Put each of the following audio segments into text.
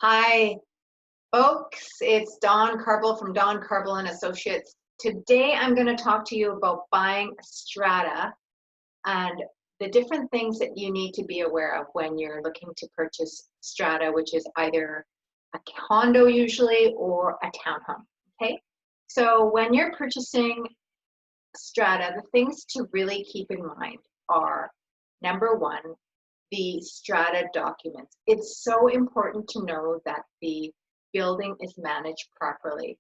Hi, folks. It's Dawn Carbol from Carbol and Associates. Today, I'm going to talk to you about buying a strata and the different things that you need to be aware of when you're looking to purchase strata, which is either a condo usually or a townhome. Okay, so when you're purchasing strata, the things to really keep in mind are number one, the strata documents. It's so important to know that the building is managed properly.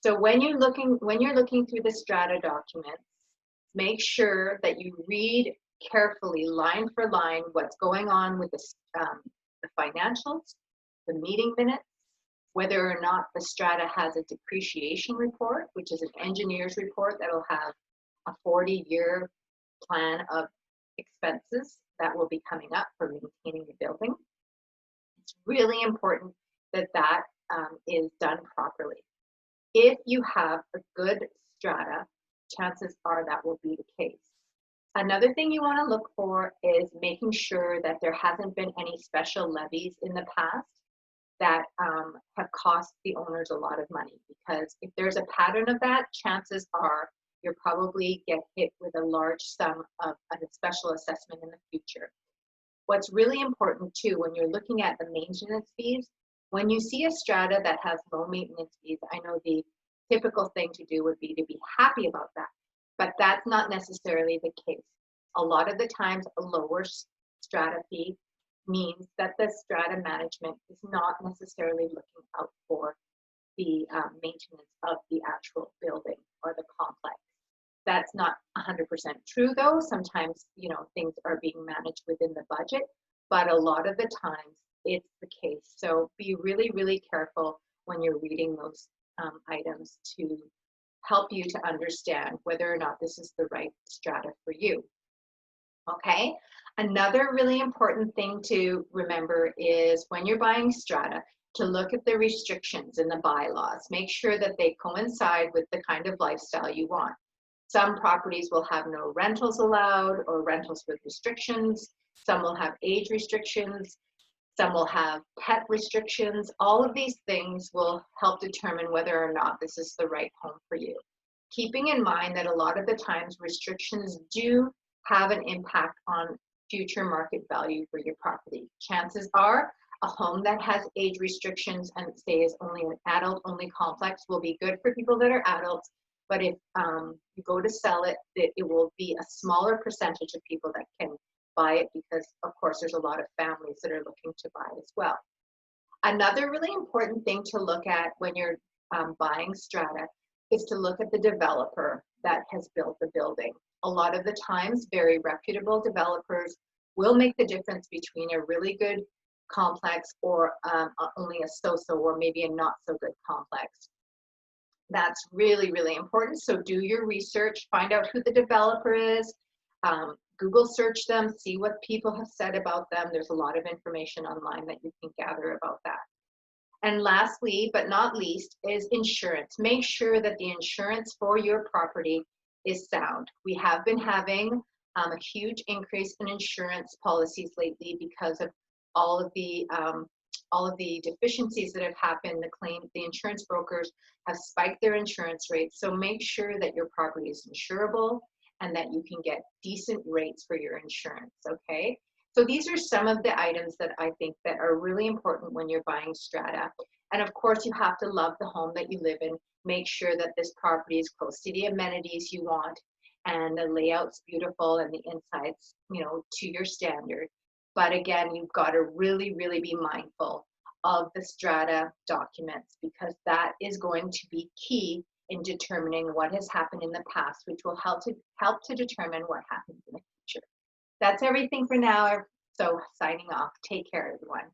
So when you're looking through the strata documents, make sure that you read carefully, line for line, what's going on with the financials, the meeting minutes, whether or not the strata has a depreciation report, which is an engineer's report that will have a 40-year plan of expenses that will be coming up for maintaining the building. It's really important that that is done properly. If you have a good strata, chances are that will be the case. Another thing you want to look for is making sure that there hasn't been any special levies in the past that have cost the owners a lot of money, because if there's a pattern of that, chances are you'll probably get hit with a large sum of a special assessment in the future. What's really important too, when you're looking at the maintenance fees, when you see a strata that has low maintenance fees, I know the typical thing to do would be to be happy about that, but that's not necessarily the case. A lot of the times a lower strata fee means that the strata management is not necessarily looking out for the maintenance of the actual building or the complex. That's not 100% true though. Sometimes, things are being managed within the budget, but a lot of the times it's the case. So be really, really careful when you're reading those items to help you to understand whether or not this is the right strata for you. Okay, another really important thing to remember is when you're buying strata, to look at the restrictions in the bylaws. Make sure that they coincide with the kind of lifestyle you want. Some properties will have no rentals allowed or rentals with restrictions. Some will have age restrictions. Some will have pet restrictions. All of these things will help determine whether or not this is the right home for you. Keeping in mind that a lot of the times restrictions do have an impact on future market value for your property. Chances are a home that has age restrictions and say is only an adult-only complex will be good for people that are adults. But if you go to sell it, it will be a smaller percentage of people that can buy it because, of course, there's a lot of families that are looking to buy as well. Another really important thing to look at when you're buying strata is to look at the developer that has built the building. A lot of the times, very reputable developers will make the difference between a really good complex or only a so-so or maybe a not-so-good complex. That's really, really important. So do your research, find out who the developer is, Google search them, see what people have said about them. There's a lot of information online that you can gather about that. And lastly, but not least, is insurance. Make sure that the insurance for your property is sound. We have been having a huge increase in insurance policies lately because of all of the deficiencies that have happened. The insurance brokers have spiked their insurance rates. So make sure that your property is insurable and that you can get decent rates for your insurance, okay? So these are some of the items that I think that are really important when you're buying strata. And of course, you have to love the home that you live in. Make sure that this property is close to the amenities you want and the layout's beautiful and the inside's, to your standard. But again, you've got to really, really be mindful of the strata documents because that is going to be key in determining what has happened in the past, which will help to determine what happens in the future. That's everything for now. So signing off. Take care, everyone.